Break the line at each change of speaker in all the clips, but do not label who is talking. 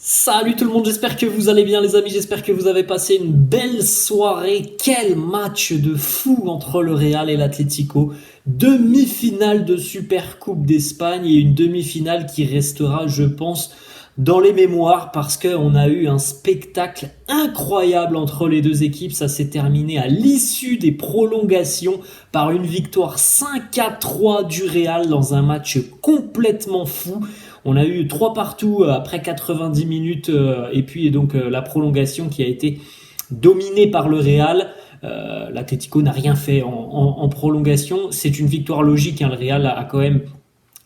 Salut tout le monde, j'espère que vous allez bien les amis, j'espère que vous avez passé une belle soirée. Quel match de fou entre le Real et l'Atlético. Demi-finale de Super Coupe d'Espagne et une demi-finale qui restera, je pense, dans les mémoires parce qu'on a eu un spectacle incroyable entre les deux équipes. Ça s'est terminé à l'issue des prolongations par une victoire 5-3 du Real dans un match complètement fou. On a eu 3 partout après 90 minutes et puis donc la prolongation qui a été dominée par le Real. L'Atlético n'a rien fait en prolongation. C'est une victoire logique, hein. Le Real a quand même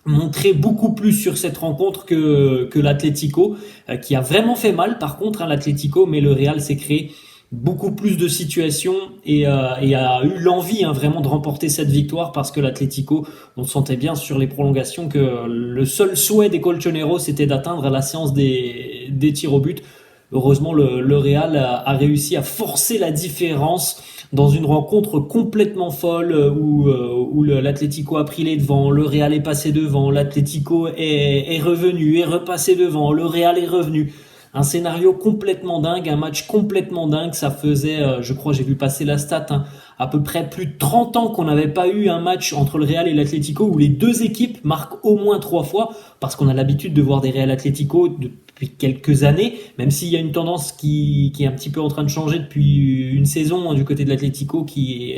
montré beaucoup plus sur cette rencontre que l'Atlético, qui a vraiment fait mal par contre, hein, l'Atlético, mais le Real s'est créé beaucoup plus de situations et a eu l'envie, hein, vraiment de remporter cette victoire parce que l'Atlético, on sentait bien sur les prolongations que le seul souhait des Colchoneros c'était d'atteindre la séance des tirs au but. Heureusement, le Real a réussi à forcer la différence dans une rencontre complètement folle où l'Atlético a pris les devants, le Real est passé devant, l'Atlético est revenu, est repassé devant, le Real est revenu. Un scénario complètement dingue, un match complètement dingue. Ça faisait, je crois, j'ai vu passer la stat, hein, à peu près plus de 30 ans qu'on n'avait pas eu un match entre le Real et l'Atlético où les deux équipes marquent au moins 3 fois, parce qu'on a l'habitude de voir des Real Atlético depuis quelques années, même s'il y a une tendance qui est un petit peu en train de changer depuis une saison, hein, du côté de l'Atlético qui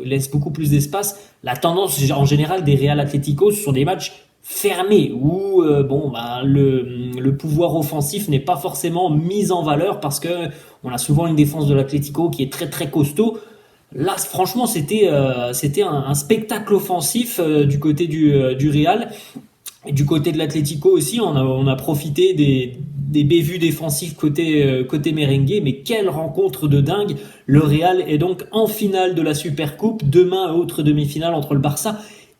laisse beaucoup plus d'espace. La tendance en général des Real Atlético, ce sont des matchs fermé où le pouvoir offensif n'est pas forcément mis en valeur parce que on a souvent une défense de l'Atlético qui est très très costaud. Là, franchement, c'était un spectacle offensif du côté du Real. Et du côté de l'Atlético aussi, on a profité des bévues défensifs côté merengue, mais quelle rencontre de dingue. Le Real est donc en finale de la Supercoupe, demain autre demi-finale entre le Barça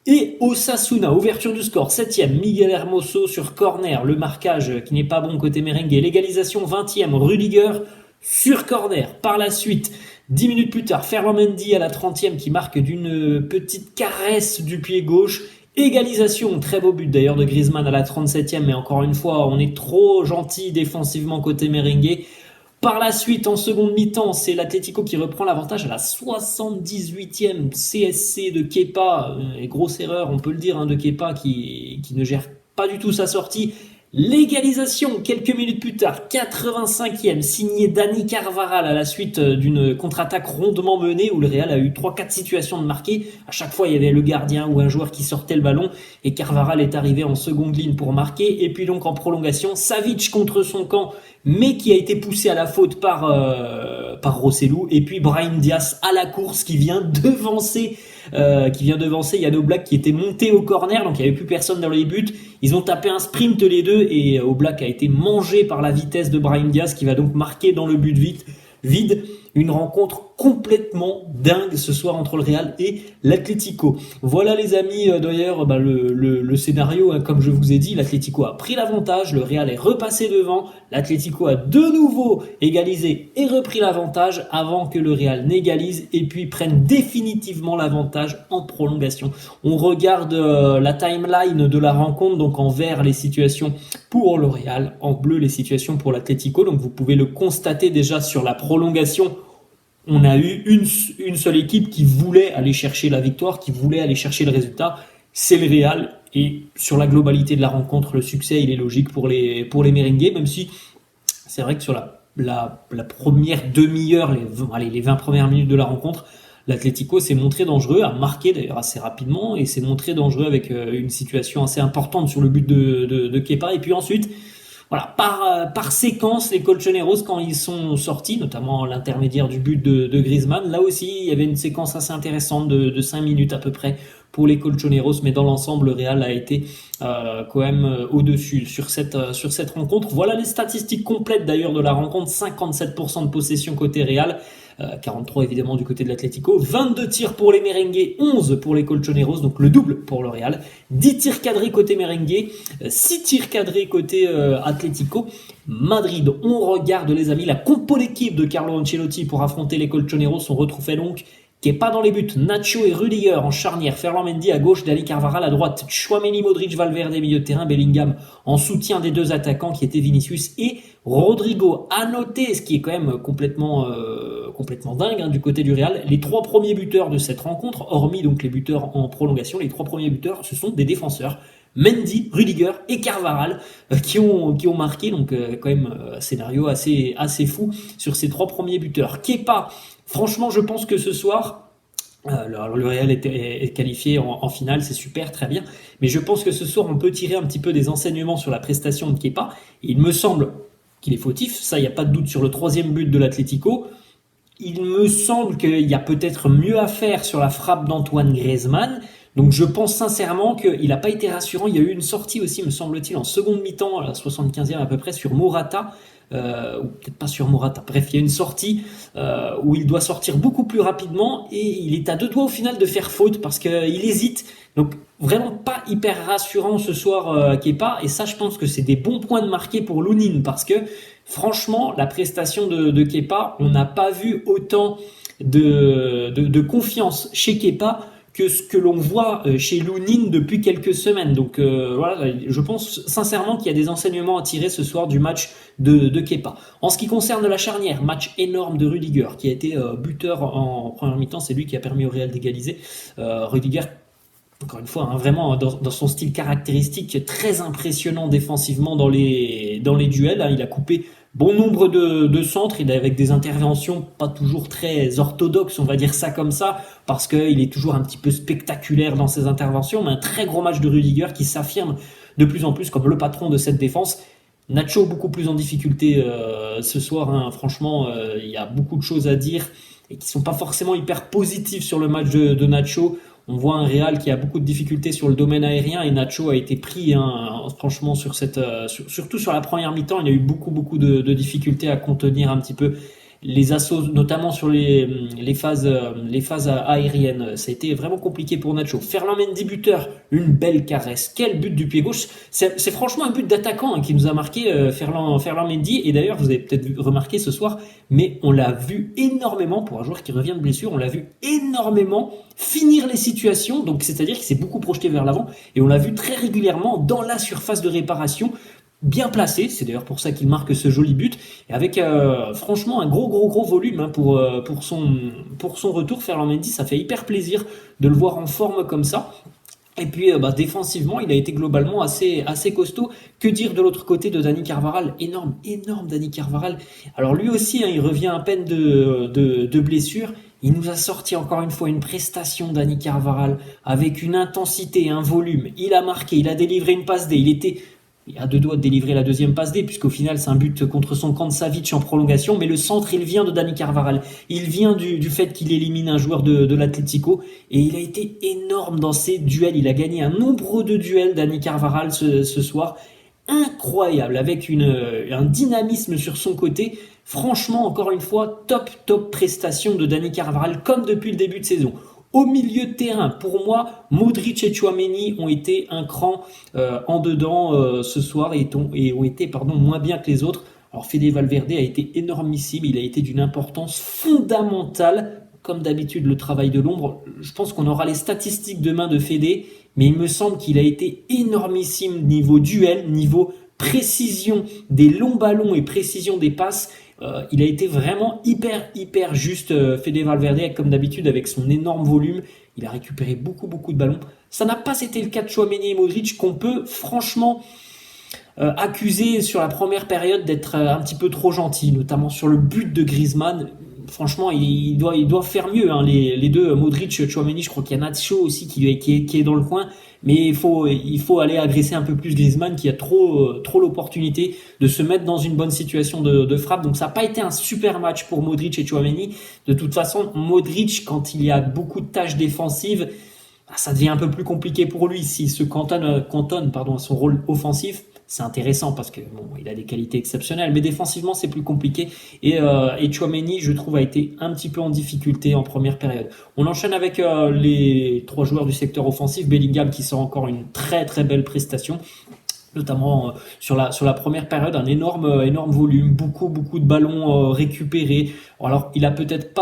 et Osasuna. Ouverture du score, 7e, Miguel Hermoso sur corner, le marquage qui n'est pas bon côté merengue, l'égalisation 20e, Rudiger sur corner. Par la suite, 10 minutes plus tard, Ferland Mendy à la 30e qui marque d'une petite caresse du pied gauche. Égalisation, très beau but d'ailleurs de Griezmann à la 37e, mais encore une fois, on est trop gentil défensivement côté merengue. Par la suite, en seconde mi-temps, c'est l'Atlético qui reprend l'avantage à la 78e CSC de Kepa. Et grosse erreur, on peut le dire, hein, de Kepa qui ne gère pas du tout sa sortie. L'égalisation, quelques minutes plus tard, 85e, signé Dani Carvajal à la suite d'une contre-attaque rondement menée où le Real a eu 3-4 situations de marquer. À chaque fois, il y avait le gardien ou un joueur qui sortait le ballon et Carvajal est arrivé en seconde ligne pour marquer. Et puis donc en prolongation, Savic contre son camp, mais qui a été poussé à la faute par Rossellou. Et puis Brahim Diaz à la course qui vient devancer Yann Oblak qui était monté au corner, donc il n'y avait plus personne dans les buts. Ils ont tapé un sprint les deux et Oblak a été mangé par la vitesse de Brahim Diaz qui va donc marquer dans le but vide. Une rencontre complètement dingue ce soir entre le Real et l'Atlético. Voilà les amis, d'ailleurs le scénario, hein, comme je vous ai dit, l'Atlético a pris l'avantage, le Real est repassé devant, l'Atlético a de nouveau égalisé et repris l'avantage avant que le Real n'égalise et puis prenne définitivement l'avantage en prolongation. On regarde la timeline de la rencontre, donc en vert les situations pour le Real, en bleu les situations pour l'Atlético, donc vous pouvez le constater déjà sur la prolongation. On a eu une seule équipe qui voulait aller chercher la victoire, qui voulait aller chercher le résultat, c'est le Real. Et sur la globalité de la rencontre, le succès il est logique pour les merengues, même si c'est vrai que sur la première demi-heure, les 20 premières minutes de la rencontre, l'Atlético s'est montré dangereux, a marqué d'ailleurs assez rapidement et s'est montré dangereux avec une situation assez importante sur le but de Kepa. Et puis ensuite, voilà, par séquence, les Colchoneros, quand ils sont sortis, notamment l'intermédiaire du but de Griezmann, là aussi, il y avait une séquence assez intéressante de 5 minutes à peu près pour les Colchoneros, mais dans l'ensemble, le Real a été quand même au-dessus sur cette rencontre. Voilà les statistiques complètes d'ailleurs de la rencontre, 57% de possession côté Real, 43 évidemment du côté de l'Atlético, 22 tirs pour les merengues, 11 pour les Colchoneros, donc le double pour le Real, 10 tirs cadrés côté merengue, 6 tirs cadrés côté Atlético. Madrid, on regarde les amis la compo d'équipe de Carlo Ancelotti pour affronter les Colchoneros. On retrouvait donc Kepa dans les buts, Nacho et Rudiger en charnière, Ferland Mendy à gauche, Dani Carvajal à droite, Tchouaméni, Modric, Valverde milieu de terrain, Bellingham en soutien des deux attaquants qui étaient Vinicius et Rodrigo a noté, ce qui est quand même complètement dingue du côté du Real, les 3 premiers buteurs de cette rencontre, hormis donc les buteurs en prolongation, les 3 premiers buteurs, ce sont des défenseurs. Mendy, Rudiger et Carvajal qui ont marqué, donc quand même un scénario assez fou sur ces 3 premiers buteurs. Kepa, franchement je pense que ce soir, le Real est qualifié en finale, c'est super, très bien. Mais je pense que ce soir, on peut tirer un petit peu des enseignements sur la prestation de Kepa. Il me semble qu'il est fautif, ça, il n'y a pas de doute sur le 3e but de l'Atlético. Il me semble qu'il y a peut-être mieux à faire sur la frappe d'Antoine Griezmann. Donc je pense sincèrement qu'il n'a pas été rassurant. Il y a eu une sortie aussi, me semble-t-il, en seconde mi-temps, à la 75e à peu près, sur Morata. Ou peut-être pas sur Morata. Bref, il y a une sortie où il doit sortir beaucoup plus rapidement et il est à 2 doigts au final de faire faute parce qu'il hésite. Donc vraiment pas hyper rassurant ce soir Kepa, et ça je pense que c'est des bons points de marquer pour Lunin parce que franchement la prestation de Kepa, on n'a pas vu autant de confiance chez Kepa que ce que l'on voit chez Lunin depuis quelques semaines. Donc voilà, je pense sincèrement qu'il y a des enseignements à tirer ce soir du match de Kepa. En ce qui concerne la charnière, match énorme de Rudiger qui a été buteur en première mi-temps, c'est lui qui a permis au Real d'égaliser. Rudiger, encore une fois, vraiment dans son style caractéristique, très impressionnant défensivement dans les duels. Il a coupé bon nombre de centres, avec des interventions pas toujours très orthodoxes, on va dire ça comme ça, parce qu'il est toujours un petit peu spectaculaire dans ses interventions, mais un très gros match de Rudiger qui s'affirme de plus en plus comme le patron de cette défense. Nacho beaucoup plus en difficulté ce soir, franchement, il y a beaucoup de choses à dire et qui sont pas forcément hyper positives sur le match de Nacho. On voit un Real qui a beaucoup de difficultés sur le domaine aérien et Nacho a été pris, franchement, surtout sur la première mi-temps. Il y a eu beaucoup de difficultés à contenir un petit peu les assauts, notamment sur les phases aériennes. Ça a été vraiment compliqué pour Nacho. Ferland Mendy buteur, une belle caresse. Quel but du pied gauche. C'est franchement un but d'attaquant qui nous a marqué Ferland Mendy. Et d'ailleurs, vous avez peut-être remarqué ce soir, mais on l'a vu énormément, pour un joueur qui revient de blessure, on l'a vu énormément finir les situations. Donc c'est-à-dire qu'il s'est beaucoup projeté vers l'avant. Et on l'a vu très régulièrement dans la surface de réparation, bien placé, c'est d'ailleurs pour ça qu'il marque ce joli but, et avec franchement un gros volume pour son retour. Ferland Mendy, ça fait hyper plaisir de le voir en forme comme ça. Et puis défensivement, il a été globalement assez costaud. Que dire de l'autre côté de Dani Carvajal? Énorme Dani Carvajal. Alors lui aussi, il revient à peine de blessure. Il nous a sorti encore une fois une prestation, Dani Carvajal, avec une intensité, un volume. Il a marqué, il a délivré une passe D. Il était à 2 doigts de délivrer la deuxième passe D, puisqu'au final c'est un but contre son camp de Savic en prolongation, mais le centre il vient de Dani Carvajal, il vient du fait qu'il élimine un joueur de l'Atlético, et il a été énorme dans ses duels. Il a gagné un nombre de duels, Dani Carvajal, ce soir, incroyable, avec un dynamisme sur son côté. Franchement, encore une fois, top prestation de Dani Carvajal, comme depuis le début de saison. Au milieu de terrain, pour moi, Modric et Tchouaméni ont été un cran en dedans ce soir et ont été moins bien que les autres. Alors Fede Valverde a été énormissime, il a été d'une importance fondamentale. Comme d'habitude, le travail de l'ombre. Je pense qu'on aura les statistiques demain de Fede, mais il me semble qu'il a été énormissime niveau duel, niveau précision des longs ballons et précision des passes. Il a été vraiment hyper juste, Fede Valverde, comme d'habitude avec son énorme volume. Il a récupéré beaucoup de ballons. Ça n'a pas été le cas de Tchouaméni et Modric, qu'on peut franchement accuser sur la première période d'être un petit peu trop gentil, notamment sur le but de Griezmann. Franchement, il doit faire mieux, les deux, Modric, Tchouaméni. Je crois qu'il y a Nacho aussi qui est dans le coin, mais il faut aller agresser un peu plus Griezmann, qui a trop l'opportunité de se mettre dans une bonne situation de frappe. Donc ça n'a pas été un super match pour Modric et Tchouaméni. De toute façon, Modric, quand il y a beaucoup de tâches défensives, ça devient un peu plus compliqué pour lui. S'il se cantonne à son rôle offensif, c'est intéressant parce que il a des qualités exceptionnelles, mais défensivement c'est plus compliqué. Et Tchouaméni, je trouve, a été un petit peu en difficulté en première période. On enchaîne avec les 3 joueurs du secteur offensif. Bellingham qui sort encore une très belle prestation, notamment sur la première période, un énorme volume, beaucoup de ballons récupérés. Alors on l'a peut-être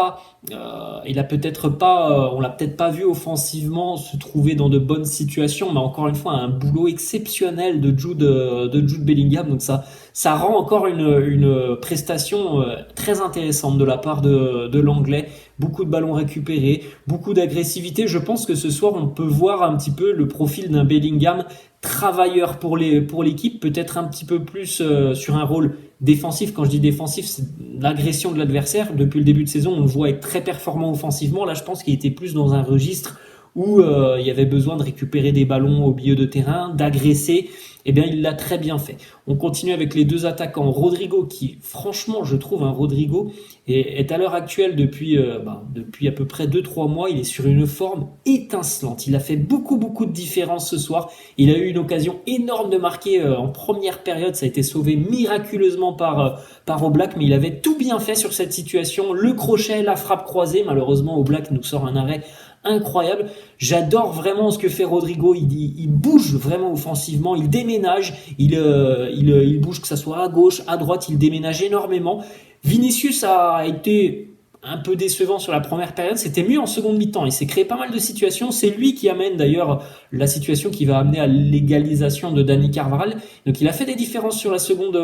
pas vu offensivement se trouver dans de bonnes situations, mais encore une fois un boulot exceptionnel de Jude Bellingham. Donc ça ça rend encore une prestation très intéressante de la part de l'Anglais. Beaucoup de ballons récupérés, beaucoup d'agressivité. Je pense que ce soir, on peut voir un petit peu le profil d'un Bellingham travailleur pour l'équipe, peut-être un petit peu plus sur un rôle défensif. Quand je dis défensif, c'est l'agression de l'adversaire. Depuis le début de saison, on le voit être très performant offensivement. Là, je pense qu'il était plus dans un registre où il y avait besoin de récupérer des ballons au milieu de terrain, d'agresser. Eh bien, il l'a très bien fait. On continue avec les deux attaquants. Rodrigo, qui, franchement, je trouve, Rodrigo est à l'heure actuelle, depuis à peu près 2-3 mois, il est sur une forme étincelante. Il a fait beaucoup, beaucoup de différence ce soir. Il a eu une occasion énorme de marquer en première période. Ça a été sauvé miraculeusement par Oblak, mais il avait tout bien fait sur cette situation. Le crochet, la frappe croisée. Malheureusement, Oblak nous sort un arrêt incroyable. J'adore vraiment ce que fait Rodrigo. Il bouge vraiment offensivement, il déménage, il bouge, que ça soit à gauche, à droite, il déménage énormément. Vinicius a été un peu décevant sur la première période, c'était mieux en seconde mi-temps. Il s'est créé pas mal de situations. C'est lui qui amène d'ailleurs la situation qui va amener à l'égalisation de Dani Carvajal. Donc il a fait des différences sur la seconde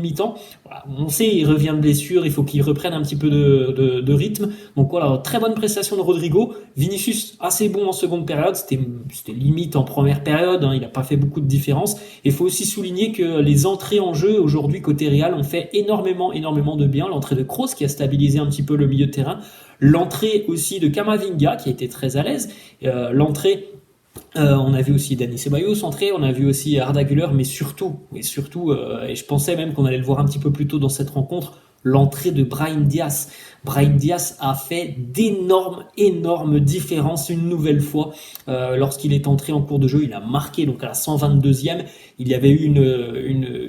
mi-temps. Voilà, on sait, il revient de blessure, il faut qu'il reprenne un petit peu de rythme. Donc voilà, très bonne prestation de Rodrigo. Vinicius assez bon en seconde période, c'était limite en première période, hein, il n'a pas fait beaucoup de différence. Et il faut aussi souligner que les entrées en jeu aujourd'hui côté Real ont fait énormément de bien. L'entrée de Kroos qui a stabilisé un petit peu le milieu de terrain, l'entrée aussi de Camavinga qui a été très à l'aise, on a vu aussi Dani Ceballos entrer, on a vu aussi Arda Güler, mais surtout, et je pensais même qu'on allait le voir un petit peu plus tôt dans cette rencontre, l'entrée de Brahim Diaz. Brahim Diaz a fait d'énormes différences une nouvelle fois. Lorsqu'il est entré en cours de jeu, il a marqué donc à la 122e. Il y avait eu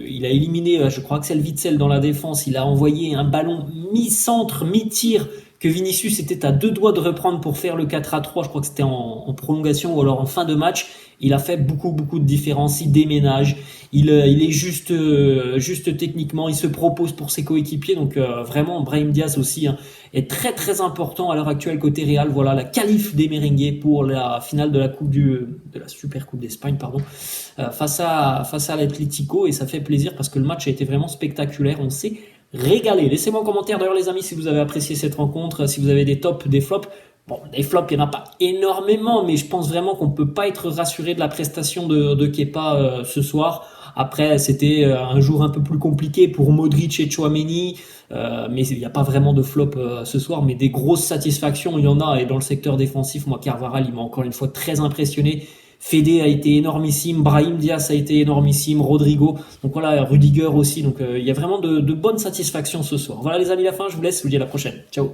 il a éliminé, je crois, Axel Witsel dans la défense. Il a envoyé un ballon mi-centre, mi-tir que Vinicius était à 2 doigts de reprendre pour faire le 4-3, je crois que c'était en prolongation ou alors en fin de match. Il a fait beaucoup de différences, il déménage, il est juste techniquement, il se propose pour ses coéquipiers, donc vraiment Brahim Diaz aussi hein, est très important à l'heure actuelle côté Real. Voilà la qualif des merengues pour la finale de la Super Coupe d'Espagne face à l'Atlético, et ça fait plaisir parce que le match a été vraiment spectaculaire, on s'est régalé. Laissez-moi en commentaire d'ailleurs les amis si vous avez apprécié cette rencontre, si vous avez des tops, des flops. Bon, des flops, il n'y en a pas énormément, mais je pense vraiment qu'on ne peut pas être rassuré de la prestation de Kepa ce soir. Après, c'était un jour un peu plus compliqué pour Modric et Tchouaméni, mais il n'y a pas vraiment de flop ce soir, mais des grosses satisfactions, il y en a. Et dans le secteur défensif, moi, Carvajal, il m'a encore une fois très impressionné. Fede a été énormissime, Brahim Diaz a été énormissime, Rodrigo, donc voilà, Rudiger aussi. Donc il y a vraiment de bonnes satisfactions ce soir. Voilà les amis, la fin, je vous laisse, je vous dis à la prochaine. Ciao.